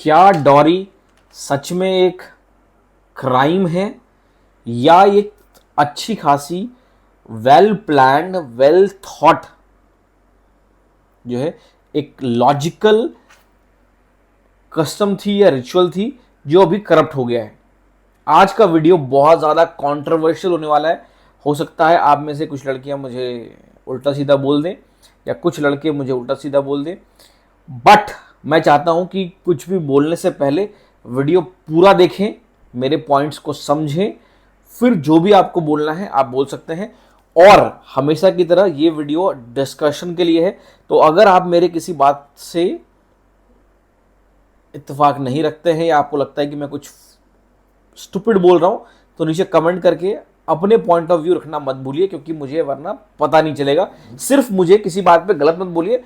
क्या डॉरी सच में एक क्राइम है या एक अच्छी खासी वेल प्लान्ड वेल थॉट जो है एक लॉजिकल कस्टम थी या रिचुअल थी जो अभी करप्ट हो गया है। आज का वीडियो बहुत ज़्यादा कंट्रोवर्शियल होने वाला है। हो सकता है आप में से कुछ लड़कियां मुझे उल्टा सीधा बोल दें या कुछ लड़के मुझे उल्टा सीधा बोल दें, बट मैं चाहता हूं कि कुछ भी बोलने से पहले वीडियो पूरा देखें, मेरे पॉइंट्स को समझें, फिर जो भी आपको बोलना है आप बोल सकते हैं। और हमेशा की तरह ये वीडियो डिस्कशन के लिए है, तो अगर आप मेरे किसी बात से इत्तेफाक नहीं रखते हैं या आपको लगता है कि मैं कुछ स्टूपिड बोल रहा हूं, तो नीचे कमेंट करके अपने पॉइंट ऑफ व्यू रखना मत भूलिए, क्योंकि मुझे वरना पता नहीं चलेगा। सिर्फ मुझे किसी बात पे गलत मत बोलिए,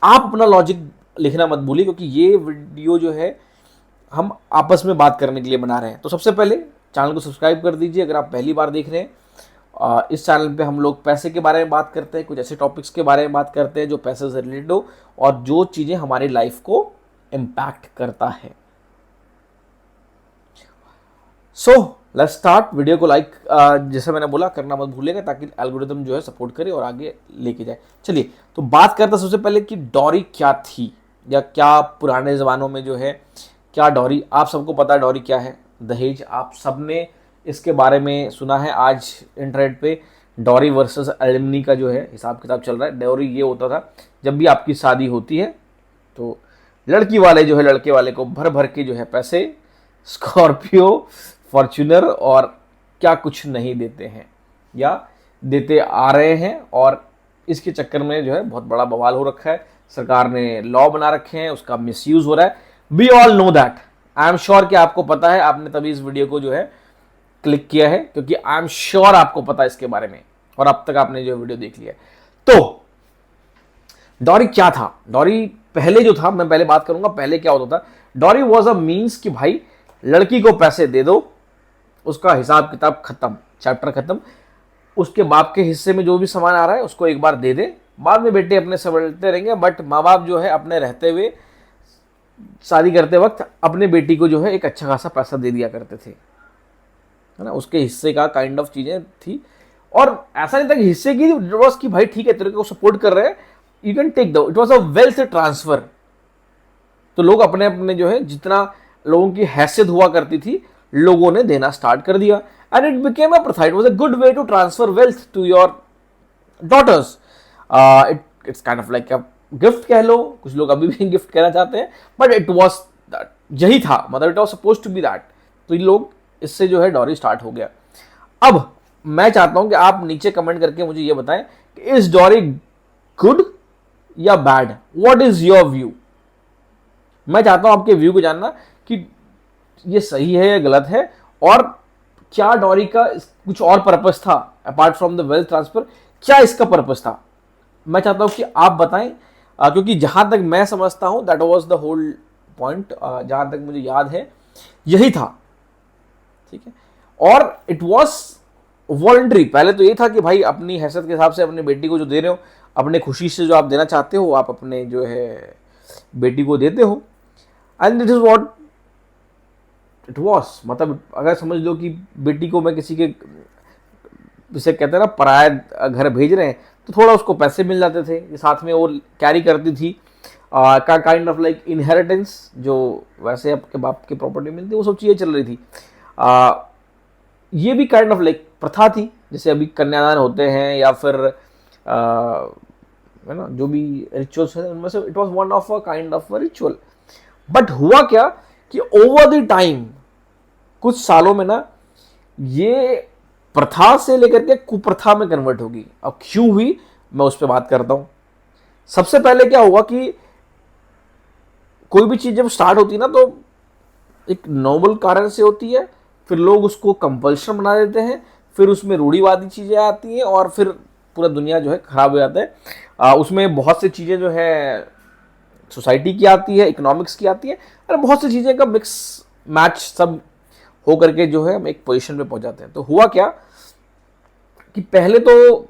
आप अपना लॉजिक लिखना मत भूलिए, क्योंकि ये वीडियो जो है हम आपस में बात करने के लिए बना रहे हैं। तो सबसे पहले चैनल को सब्सक्राइब कर दीजिए अगर आप पहली बार देख रहे हैं। इस चैनल पे हम लोग पैसे के बारे में बात करते हैं, कुछ ऐसे टॉपिक्स के बारे में बात करते हैं जो पैसे से रिलेटेड हो और जो चीज़ें हमारी लाइफ को इम्पैक्ट करता है। So let's start. वीडियो को लाइक जैसे मैंने बोला करना मत भूलिएगा, ताकि एल्गोरिथम जो है सपोर्ट करे और आगे लेके जाए। चलिए तो बात करते हैं सबसे पहले कि डॉरी क्या थी या क्या पुराने ज़मानों में जो है क्या डॉरी। आप सबको पता है डॉरी क्या है, दहेज। आप सबने इसके बारे में सुना है। आज इंटरनेट पे डॉरी वर्सेस एलिमनी का जो है हिसाब किताब चल रहा है। डॉरी ये होता था, जब भी आपकी शादी होती है तो लड़की वाले जो है लड़के वाले को भर भर के जो है पैसे, स्कॉर्पियो, फॉर्च्यूनर और क्या कुछ नहीं देते हैं या देते आ रहे हैं। और इसके चक्कर में जो है बहुत बड़ा बवाल हो रखा है। सरकार ने लॉ बना रखे हैं, उसका मिसयूज हो रहा है। We all know that. I am sure कि आपको पता है, आपने तभी इस वीडियो को जो है क्लिक किया है, क्योंकि आई एम श्योर आपको पता है इसके बारे में और अब तक आपने जो वीडियो देख लिया है। तो डॉरी क्या था? डॉरी पहले जो था, मैं पहले बात करूंगा पहले क्या होता था। डॉरी वॉज अ मीन्स कि भाई लड़की को पैसे दे दो, उसका हिसाब किताब खत्म, चैप्टर खत्म। उसके बाप के हिस्से में जो भी सामान आ रहा है उसको एक बार दे दे, बाद में बेटे अपने संभलते रहेंगे। बट माँ बाप जो है अपने रहते हुए शादी करते वक्त अपने बेटी को जो है एक अच्छा खासा पैसा दे दिया करते थे, है ना। उसके हिस्से का काइंड ऑफ चीजें थी। और ऐसा नहीं था कि हिस्से की बस कि भाई ठीक है तेरे को सपोर्ट कर रहे हैं, you can take the, it was a wealth transfer. तो लोग अपने अपने जो है जितना लोगों की हैसियत हुआ करती थी, लोगों ने देना स्टार्ट कर दिया। एंड इट बिकेम अ प्रथा। It was a good way to transfer wealth to your daughters. It's kind of like a gift कह लो, कुछ लोग अभी भी गिफ्ट कहना चाहते हैं, बट इट वाज यही था, मतलब it was suppose to be that. तो ये लोग इससे जो है डॉरी स्टार्ट हो गया। अब मैं चाहता हूं कि आप नीचे कमेंट करके मुझे ये बताएं कि इज डॉरी गुड या bad? What is your view? मैं चाहता हूं आपके व्यू को जानना कि ये सही है या गलत है, और क्या डॉरी का कुछ और पर्पस था apart from the wealth transfer? क्या इसका पर्पस था? मैं चाहता हूं कि आप बताएं, क्योंकि जहां तक मैं समझता हूं that was the whole point. जहां तक मुझे याद है यही था, ठीक है। और इट वाज वॉलंटरी। पहले तो ये था कि भाई अपनी हैसियत के हिसाब से अपने बेटी को जो दे रहे हो, अपने खुशी से जो आप देना चाहते हो, आप अपने जो है बेटी को देते हो। And it is what it was. मतलब अगर समझ लो कि बेटी को मैं किसी के, जिसे कहते हैं ना, पराया घर भेज रहे हैं, तो थोड़ा उसको पैसे मिल जाते थे, साथ में वो कैरी करती थी का काइंड ऑफ लाइक इनहेरिटेंस, जो वैसे आपके बाप की प्रॉपर्टी मिलती, वो सब चीज़ें चल रही थी। ये भी काइंड ऑफ लाइक प्रथा थी, जैसे अभी कन्यादान होते हैं या फिर है ना, जो भी रिचुअल्स हैं उनमें से it was one of a kind of a ritual. But हुआ क्या कि ओवर द टाइम, कुछ सालों में ना, ये प्रथा से लेकर के कुप्रथा में कन्वर्ट होगी। अब क्यों हुई, मैं उस पर बात करता हूं। सबसे पहले क्या हुआ कि कोई भी चीज जब स्टार्ट होती है ना, तो एक नोबल कारण से होती है, फिर लोग उसको कंपल्शन बना देते हैं, फिर उसमें रूढ़िवादी चीजें आती हैं और फिर पूरा दुनिया जो है खराब हो जाता है। उसमें बहुत सी चीजें जो है सोसाइटी की आती है, इकोनॉमिक्स की आती है, और बहुत सी चीजें का मिक्स मैच सब हो करके जो है हम एक पोजीशन पे पहुंच जाते हैं। तो हुआ क्या कि पहले तो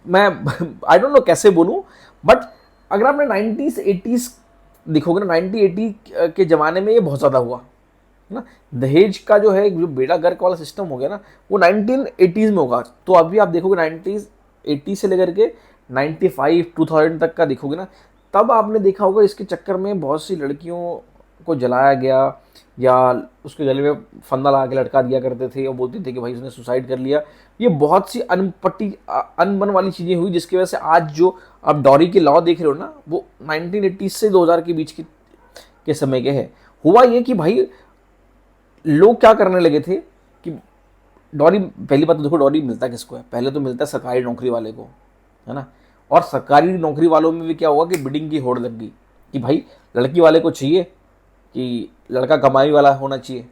मैं आई डोंट नो कैसे बोलूँ, बट अगर आपने 90s 80s देखोगे ना, 90-80 के ज़माने में ये बहुत ज़्यादा हुआ है ना। दहेज का जो है, जो बेड़ा गर्क वाला सिस्टम हो गया ना, वो 1980s में होगा। तो अभी आप देखोगे 90s 80 से लेकर के 95 2000 तक का देखोगे ना, तब आपने देखा होगा इसके चक्कर में बहुत सी लड़कियों को जलाया गया, या उसके गले में फंदा लगा के लटका दिया करते थे और बोलते थे कि भाई उसने सुसाइड कर लिया। ये बहुत सी अनबन वाली चीज़ें हुई, जिसकी वजह से आज जो आप डॉरी के लॉ देख रहे हो ना, वो 1980 से 2000 के बीच के समय के हैं। हुआ ये कि भाई लोग क्या करने लगे थे कि डॉरी, पहली बात तो देखो डॉरी मिलता किसको है, पहले तो मिलता है सरकारी नौकरी वाले को, है ना। और सरकारी नौकरी वालों में भी क्या हुआ कि बिडिंग की होड़ लग गई कि भाई लड़की वाले को चाहिए कि लड़का कमाई वाला होना चाहिए,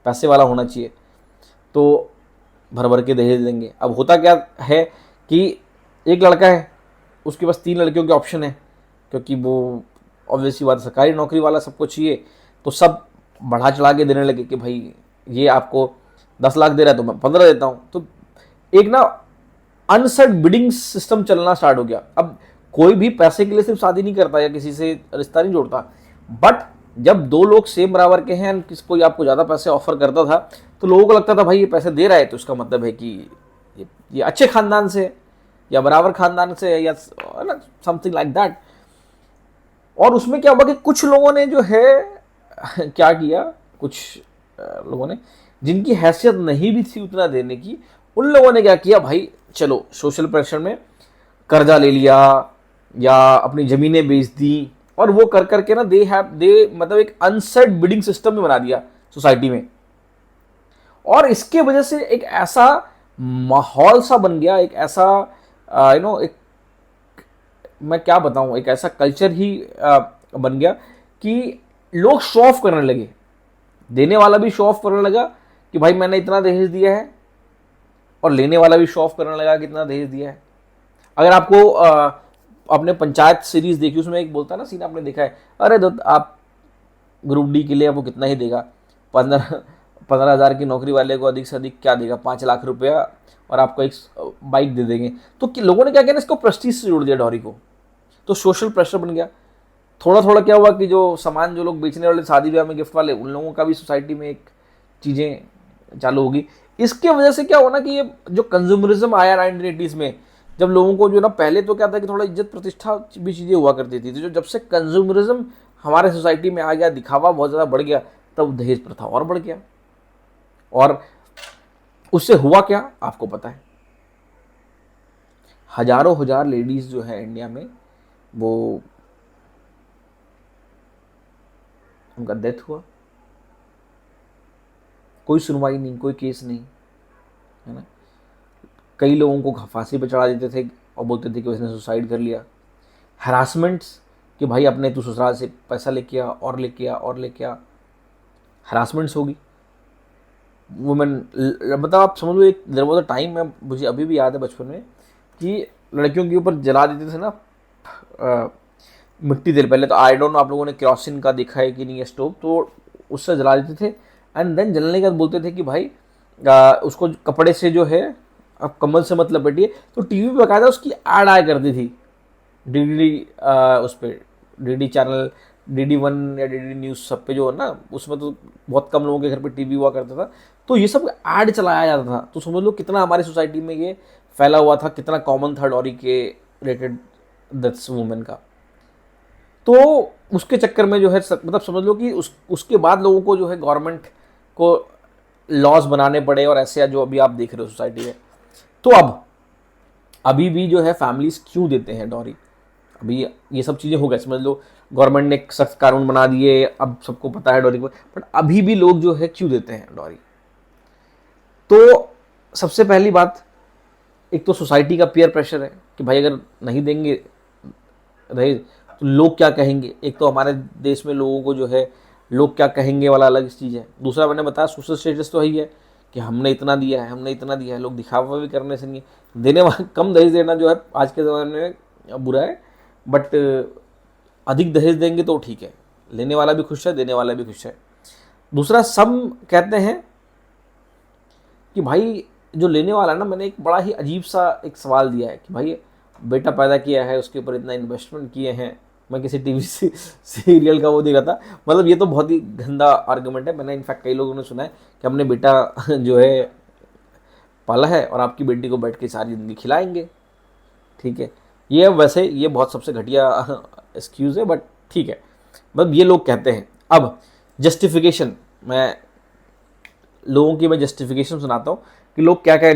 पैसे वाला होना चाहिए, तो भर भर के दहेज देंगे। अब होता क्या है कि एक लड़का है, उसके पास 3 लड़कियों के ऑप्शन है, क्योंकि वो ऑब्वियसली बात सरकारी नौकरी वाला सबको चाहिए, तो सब बढ़ा चढ़ा के देने लगे कि भाई ये आपको 10 लाख दे रहा है तो मैं 15 देता हूँ। तो एक ना अनसेट बिडिंग सिस्टम चलना स्टार्ट हो गया। अब कोई भी पैसे के लिए सिर्फ शादी नहीं करता या किसी से रिश्ता नहीं जोड़ता, बट जब 2 लोग सेम बराबर के हैं, किसी कोई आपको ज़्यादा पैसे ऑफर करता था, तो लोगों को लगता था भाई ये पैसे दे रहा है तो इसका मतलब है कि ये अच्छे खानदान से है, या बराबर खानदान से है, या ना समथिंग लाइक दैट। और उसमें क्या हुआ कि कुछ लोगों ने जो है क्या किया, कुछ लोगों ने जिनकी हैसियत नहीं भी थी उतना देने की, उन लोगों ने क्या किया भाई, चलो सोशल प्रेशर में कर्जा ले लिया या अपनी ज़मीनें बेच दी, और वो कर करके ना दे मतलब एक अनसेट बिडिंग सिस्टम में बना दिया सोसाइटी में। और इसके वजह से एक ऐसा माहौल सा बन गया, एक ऐसा एक, मैं क्या बताऊं, एक ऐसा कल्चर ही बन गया कि लोग शो ऑफ करने लगे। देने वाला भी शो ऑफ करने लगा कि भाई मैंने इतना दहेज दिया है, और लेने वाला भी शो ऑफ करने लगा कि इतना दहेज दिया है। अगर आपको आपने पंचायत सीरीज देखी, उसमें एक बोलता है ना सीन, आपने देखा है, अरे तो आप ग्रुप डी के लिए वो कितना ही देगा, 15,000 की नौकरी वाले को अधिक से अधिक क्या देगा, 5 लाख रुपया, और आपको एक बाइक दे देंगे। तो लोगों ने क्या किया ना, इसको प्रेस्टीज से जोड़ दिया डॉरी को, तो सोशल प्रेशर बन गया। थोड़ा थोड़ा क्या हुआ कि जो सामान जो लोग बेचने वाले, शादी ब्याह में गिफ्ट वाले, उन लोगों का भी सोसाइटी में एक चीज़ें चालू होगी। इसके वजह से क्या होना कि ये जो कंज्यूमरिज्म आया 1980s में, जब लोगों को जो ना, पहले तो क्या था कि थोड़ा इज्जत प्रतिष्ठा भी चीज़ें हुआ करती थी, तो जो जब से कंज्यूमरिज्म हमारे सोसाइटी में आ गया, दिखावा बहुत ज़्यादा बढ़ गया, तब दहेज प्रथा और बढ़ गया। और उससे हुआ क्या आपको पता है, हजारों हजार लेडीज जो है इंडिया में, वो उनका डेथ हुआ, कोई सुनवाई नहीं, कोई केस नहीं, है ना। कई लोगों को फांसी पर चढ़ा देते थे और बोलते थे कि उसने सुसाइड कर लिया। हरासमेंट्स कि भाई अपने तू ससुराल से पैसा लेके आ, और लेके आ, और लेके आ, हरासमेंट्स होगी। वुमेन, मतलब आप समझ लो, एक देयर वाज अ टाइम में, मुझे अभी भी याद है बचपन में, कि लड़कियों के ऊपर जला देते थे ना मिट्टी तेल। पहले तो आई डोंट नो आप लोगों ने केरोसिन का देखा है कि नहीं, स्टोव, तो उससे जला देते थे। एंड देन जलने के बाद बोलते थे कि भाई उसको कपड़े से जो है, अब कम्बल से मतलब बैठिए। तो टीवी पे बकायदा उसकी ऐड आया करती थी, डीडी उस पर, डीडी चैनल, DD1 या DD न्यूज़, सब पे जो है ना, उसमें तो बहुत कम लोगों के घर पे टीवी हुआ करता था, तो ये सब ऐड चलाया जाता था। तो समझ लो कितना हमारी सोसाइटी में ये फैला हुआ था, कितना कॉमन था डॉरी के रिलेटेड डेथ्स वुमेन का। तो उसके चक्कर में जो है, मतलब समझ लो कि उसके बाद लोगों को जो है गवर्नमेंट को लॉज बनाने पड़े, और ऐसे जो अभी आप देख रहे हो सोसाइटी में। तो अब अभी भी जो है फैमिलीज क्यों देते हैं डॉरी, अभी ये सब चीज़ें हो गई, समझ लो गवर्नमेंट ने एक सख्त कानून बना दिए, अब सबको पता है डॉरी को, बट अभी भी लोग जो है क्यों देते हैं डॉरी। तो सबसे पहली बात, एक तो सोसाइटी का पीयर प्रेशर है कि भाई अगर नहीं देंगे रहे तो लोग क्या कहेंगे। एक तो हमारे देश में लोगों को जो है लोग क्या कहेंगे वाला अलग चीज़ है। दूसरा मैंने बताया सोशल स्टेटस तो है ही है कि हमने इतना दिया है, हमने इतना दिया है। लोग दिखावा भी करने से नहीं, देने वाला कम दहेज देना जो है आज के ज़माने में बुरा है, बट अधिक दहेज देंगे तो ठीक है, लेने वाला भी खुश है, देने वाला भी खुश है। दूसरा, सब कहते हैं कि भाई जो लेने वाला है ना, मैंने एक बड़ा ही अजीब सा एक सवाल दिया है कि भाई बेटा पैदा किया है, उसके ऊपर इतना इन्वेस्टमेंट किए हैं। मैं किसी टीवी सीरियल का वो देखा था। मतलब ये तो बहुत ही गंदा आर्गुमेंट है। मैंने इनफैक्ट कई लोगों ने सुना है कि हमने बेटा जो है पाला है और आपकी बेटी को बैठ के सारी ज़िंदगी खिलाएंगे। ठीक है, ये वैसे ये बहुत सबसे घटिया एक्सक्यूज़ है, बट ठीक है, मतलब ये लोग कहते हैं। अब जस्टिफिकेशन, मैं लोगों की मैं जस्टिफिकेशन सुनाता हूँ कि लोग क्या क्या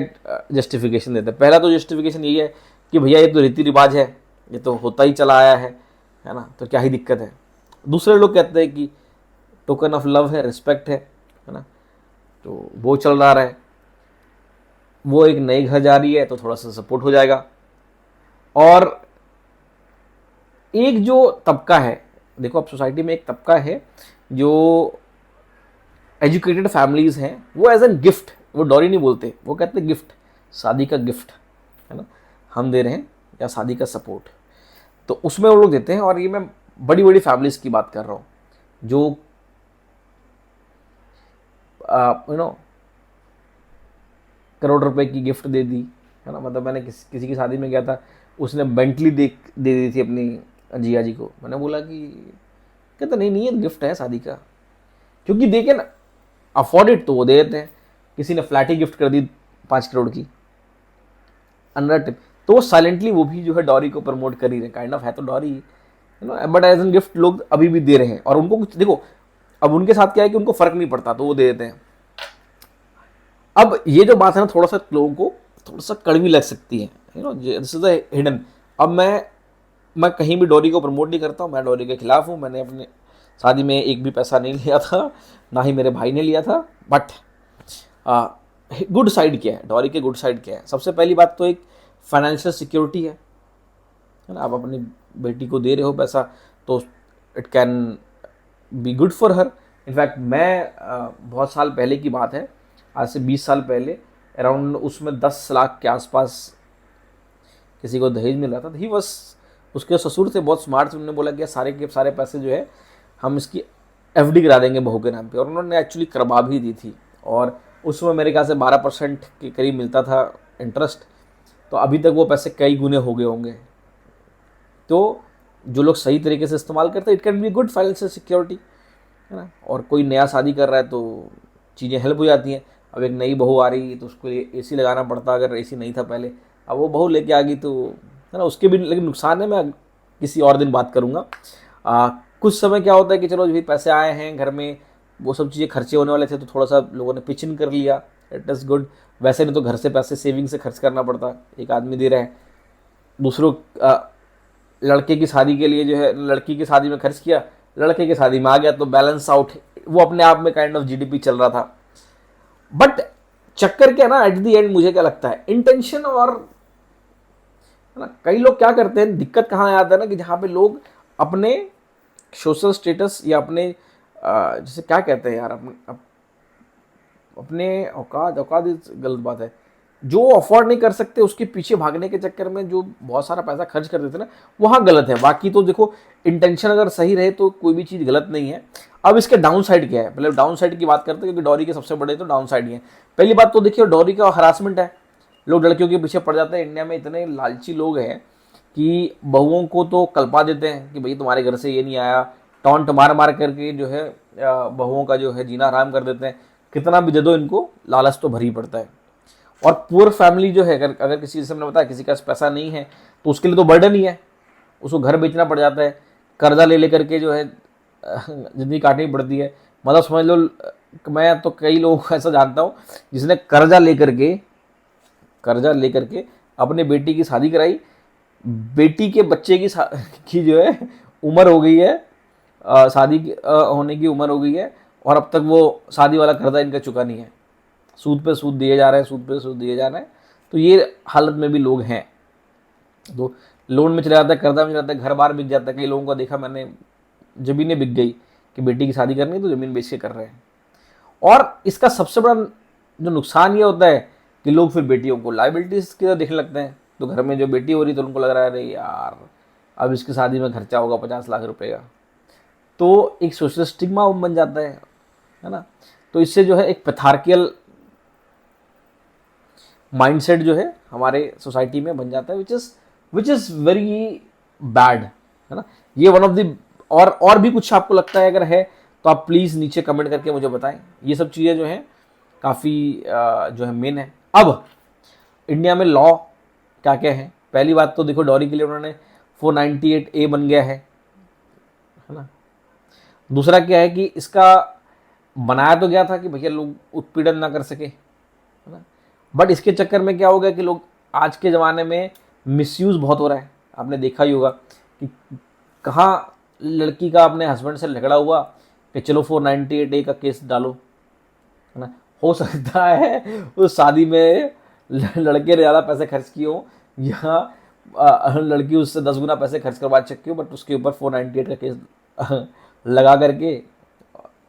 जस्टिफिकेशन देते हैं। पहला तो जस्टिफिकेशन यही है कि भैया ये तो रीति रिवाज है, ये तो होता ही चला आया है ना, तो क्या ही दिक्कत है। दूसरे लोग कहते हैं कि टोकन ऑफ लव है, रिस्पेक्ट है ना, तो वो चल रहा है, वो एक नई घर जा रही है तो थोड़ा सा सपोर्ट हो जाएगा। और एक जो तबका है, देखो अब सोसाइटी में एक तबका है जो एजुकेटेड फैमिलीज हैं, वो एज एन गिफ्ट, वो डॉरी नहीं बोलते, वो कहते हैं गिफ्ट, शादी का गिफ्ट है ना, हम दे रहे हैं, या शादी का सपोर्ट, तो उसमें वो लोग देते हैं। और ये मैं बड़ी बड़ी फैमिलीज की बात कर रहा हूँ जो यू नो करोड़ रुपए की गिफ्ट दे दी है ना। मतलब मैंने किसी की शादी में गया था, उसने बेंटली दे दी थी अपनी जिया जी को। मैंने बोला कि कहता नहीं नहीं, ये गिफ्ट है शादी का, क्योंकि देखे ना अफोर्ड इट तो वो दे देते हैं। किसी ने फ्लैट ही गिफ्ट कर दी 5 करोड़ की, अंडर टिप, तो वो साइलेंटली वो भी जो है डॉरी को प्रमोट कर ही रहे, काइंड ऑफ है तो dowry you know, but as an gift लोग अभी भी दे रहे हैं। और उनको कुछ देखो, अब उनके साथ क्या है कि उनको फर्क नहीं पड़ता तो वो दे देते हैं। अब ये जो बात है ना, थोड़ा सा लोगों को थोड़ा सा कड़वी लग सकती है, you know, this is the hidden. अब मैं कहीं भी डॉरी को प्रमोट नहीं करता हूँ, मैं डॉरी के खिलाफ हूँ। मैंने अपने शादी में एक भी पैसा नहीं लिया था, ना ही मेरे भाई ने लिया था। बट गुड साइड क्या है, डॉरी के गुड साइड क्या है? सबसे पहली बात तो एक फाइनेंशियल सिक्योरिटी है ना। आप अपनी बेटी को दे रहे हो पैसा, तो it can be good for her. In fact मैं बहुत साल पहले की बात है, आज से 20 साल पहले अराउंड, उसमें 10 लाख के आसपास किसी को दहेज मिल रहा था। ही बस, उसके ससुर थे बहुत स्मार्ट थे, उन्होंने बोला कि सारे के सारे पैसे जो है हम इसकी एफडी करा देंगे बहू के नाम पे, और उन्होंने एक्चुअली करवा भी दी थी। और उसमें मेरे ख्याल से 12% के करीब मिलता था इंटरेस्ट। तो अभी तक वो पैसे कई गुने हो गए होंगे। तो जो लोग सही तरीके से इस्तेमाल करते हैं, it can be good financial security है ना। और कोई नया शादी कर रहा है तो चीज़ें हेल्प हो जाती हैं। अब एक नई बहू आ रही है तो उसको एसी लगाना पड़ता, अगर एसी नहीं था पहले, अब वो बहू लेके आ गई तो है ना, उसके भी लेकिन नुकसान है, मैं किसी और दिन बात करूँगा। कुछ समय क्या होता है कि चलो भाई पैसे आए हैं घर में, वो सब चीज़ें खर्चे होने वाले थे तो थोड़ा सा लोगों ने पिच इन कर लिया, इट इज़ गुड। वैसे नहीं तो घर से पैसे सेविंग से खर्च करना पड़ता, एक आदमी दे रहा है, दूसरों लड़के की शादी के लिए जो है, लड़की की शादी में खर्च किया, लड़के की शादी में आ गया, तो बैलेंस आउट, वो अपने आप में काइंड ऑफ जीडीपी चल रहा था। बट चक्कर क्या ना, एट द एंड मुझे क्या लगता है, इंटेंशन। और है ना, कई लोग क्या करते हैं, दिक्कत कहाँ आता है ना, कि जहाँ पे लोग अपने सोशल स्टेटस या अपने जैसे क्या कहते हैं यार, अपने औकात, औकात गलत बात है, जो अफोर्ड नहीं कर सकते उसके पीछे भागने के चक्कर में जो बहुत सारा पैसा खर्च कर देते ना, वहाँ गलत है। बाकी तो देखो, इंटेंशन अगर सही रहे तो कोई भी चीज़ गलत नहीं है। अब इसके डाउन साइड क्या है, पहले डाउन साइड की बात करते हैं, क्योंकि डॉरी के सबसे बड़े तो डाउन साइड ही है। पहली बात तो देखिए, डॉरी का हरासमेंट है, लोग लड़कियों के पीछे पड़ जाते हैं। इंडिया में इतने लालची लोग हैं कि बहुओं को तो कल्पा देते हैं कि भाई तुम्हारे घर से ये नहीं आया, टॉन्ट मार मार करके जो है बहुओं का जो है जीना हराम कर देते हैं। कितना भी दे दो इनको, लालच तो भरी पड़ता है। और पुअर फैमिली जो है, अगर किसी, जैसे हमने बताया, किसी का पैसा नहीं है तो उसके लिए तो बर्डन ही है, उसको घर बेचना पड़ जाता है, कर्जा ले लेकर के जो है ज़िंदगी काटनी पड़ती है। मतलब समझ लो, मैं तो कई लोगों को ऐसा जानता हूँ जिसने कर्जा लेकर के अपने बेटी की शादी कराई, बेटी के बच्चे की जो है उम्र हो गई है, शादी होने की उम्र हो गई है, और अब तक वो शादी वाला कर्जा इनका चुका नहीं है। सूद पे सूद दिए जा रहे हैं, सूद पे सूद दिए जा रहे हैं। तो ये हालत में भी लोग हैं, तो लोन में चला जाता है, कर्जा में चला जाता है, घर बार बिक जाता है। कई लोगों का देखा मैंने, ज़मीनें बिक गई कि बेटी की शादी करनी है तो ज़मीन बेच के कर रहे हैं। और इसका सबसे बड़ा जो नुकसान ये होता है कि लोग फिर बेटियों को लाइबिलिटीज़ की तरह देखने लगते हैं। तो घर में जो बेटी हो रही तो उनको लग रहा है अरे यार, अब इसकी शादी में खर्चा होगा 50 लाख रुपए का, तो एक सोशल स्टिग्मा बन जाता है ना। तो इससे जो है एक पैथार्कियल माइंडसेट जो है हमारे सोसाइटी में बन जाता है, विच इज़ वेरी बैड, है ना। ये वन ऑफ द, और भी कुछ आपको लगता है अगर है तो आप प्लीज़ नीचे कमेंट करके मुझे बताएं। ये सब चीज़ें जो हैं काफ़ी जो है मेन है। अब इंडिया में लॉ क्या क्या है। पहली बात तो देखो, डॉरी के लिए उन्होंने 498A बन गया है ना। दूसरा क्या है कि इसका बनाया तो गया था कि भैया लोग उत्पीड़न ना कर सके, है ना। बट इसके चक्कर में क्या हो गया कि लोग आज के ज़माने में मिसयूज़ बहुत हो रहा है। आपने देखा ही होगा कि कहाँ लड़की का अपने हस्बैंड से झगड़ा हुआ कि चलो 498A का केस डालो, है ना। हो सकता है उस शादी में लड़के ने ज़्यादा पैसे खर्च किए हो या लड़की उससे 10 गुना पैसे खर्च करवा चुकी हो, बट उसके ऊपर 498 का केस लगा करके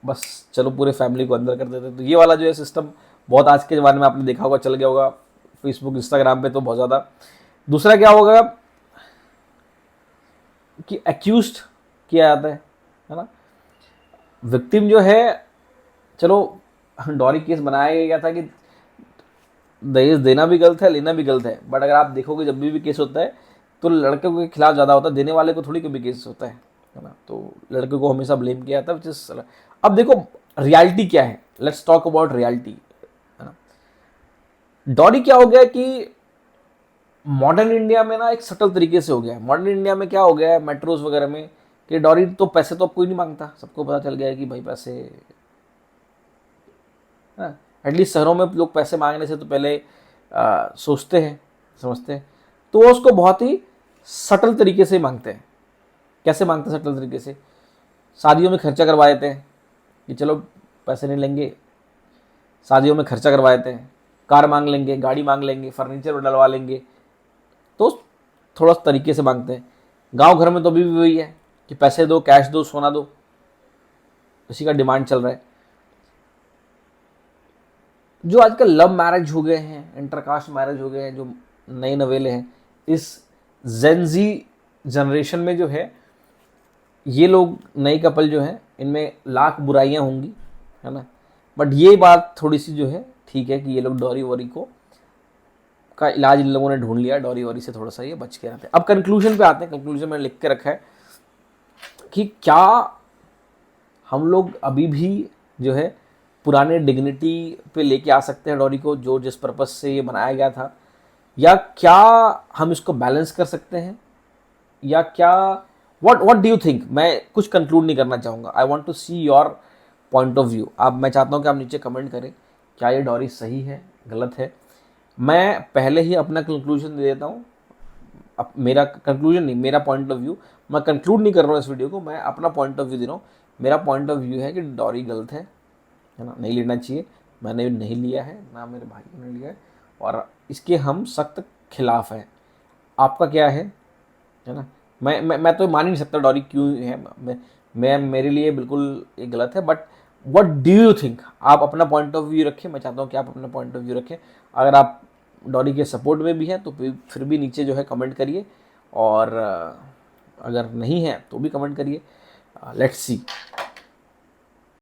बस चलो पूरे फैमिली को अंदर कर देते। तो ये वाला जो है सिस्टम बहुत आज के ज़माने में आपने देखा होगा, चल गया होगा फेसबुक इंस्टाग्राम पे तो बहुत ज़्यादा। दूसरा क्या होगा कि एक्यूज्ड किया जाता है ना। विक्टिम जो है, चलो डॉरी केस बनाया गया था कि दहेज देना भी गलत है, लेना भी गलत है, बट अगर आप देखोगे जब भी केस होता है तो लड़के के खिलाफ ज़्यादा होता है, देने वाले को थोड़ी कभी केस होता है ना। तो लड़के को हमेशा ब्लेम किया जाता है, विच इज। अब देखो रियलिटी क्या है, लेट्स टॉक अबाउट रियलिटी, है ना। डॉरी क्या हो गया कि मॉडर्न इंडिया में ना एक सटल तरीके से हो गया है। मॉडर्न इंडिया में क्या हो गया है मेट्रोज वगैरह में कि डॉरी तो पैसे तो अब कोई नहीं मांगता, सबको पता चल गया है कि भाई पैसे, एटलीस्ट शहरों में लोग पैसे मांगने से तो पहले सोचते हैं, समझते हैं। तो वो उसको बहुत ही सटल तरीके से मांगते हैं। कैसे मांगते हैं सटल तरीके से? शादियों में खर्चा करवा देते हैं कि चलो पैसे नहीं लेंगे, शादियों में खर्चा करवा देते हैं, कार मांग लेंगे, गाड़ी मांग लेंगे, फर्नीचर डलवा लेंगे, तो थोड़ा तरीके से मांगते हैं। गांव घर में तो अभी भी वही है कि पैसे दो, कैश दो, सोना दो, इसी का डिमांड चल रहा है। जो आजकल लव मैरिज हो गए हैं, इंटरकास्ट मैरिज हो गए हैं, जो नए नवेले हैं, इस जेनजी जनरेशन में जो है, ये लोग नए कपल जो हैं, इनमें लाख बुराइयां होंगी, है ना। बट ये बात थोड़ी सी जो है ठीक है कि ये लोग डॉरी वॉरी को का इलाज इन लोगों ने ढूंढ लिया, डॉरी वॉरी से थोड़ा सा ये बच के रहते हैं। अब कंक्लूजन पे आते हैं। कंक्लूजन में लिख के रखा है कि क्या हम लोग अभी भी जो है पुराने डिग्निटी पे लेके आ सकते हैं डॉरी को, जो जिस पर्पस से ये बनाया गया था, या क्या हम इसको बैलेंस कर सकते हैं, या क्या, व्हाट डू यू थिंक। मैं कुछ कंक्लूड नहीं करना चाहूँगा, I want to see your point of view. आप, मैं चाहता हूँ कि आप नीचे कमेंट करें क्या ये डॉरी सही है, गलत है। मैं पहले ही अपना कंक्लूजन दे देता हूँ। अब मेरा कंक्लूजन नहीं, मेरा पॉइंट ऑफ व्यू, मैं कंक्लूड नहीं कर रहा हूँ इस वीडियो को, मैं अपना पॉइंट ऑफ व्यू दे रहा हूँ। मेरा पॉइंट ऑफ व्यू है कि डॉरी गलत है ना, नहीं लेना चाहिए। मैंने नहीं लिया है, ना मेरे भाई ने लिया है, और इसके हम सख्त खिलाफ हैं। आपका क्या है ना। मैं तो मान ही नहीं सकता डॉरी क्यों है। मैं मेरे लिए बिल्कुल ये गलत है। But what do you think, आप अपना पॉइंट ऑफ व्यू रखें। मैं चाहता हूँ कि आप अपना पॉइंट ऑफ व्यू रखें। अगर आप डॉरी के सपोर्ट में भी हैं तो फिर भी नीचे जो है कमेंट करिए, और अगर नहीं है तो भी कमेंट करिए। Let's see.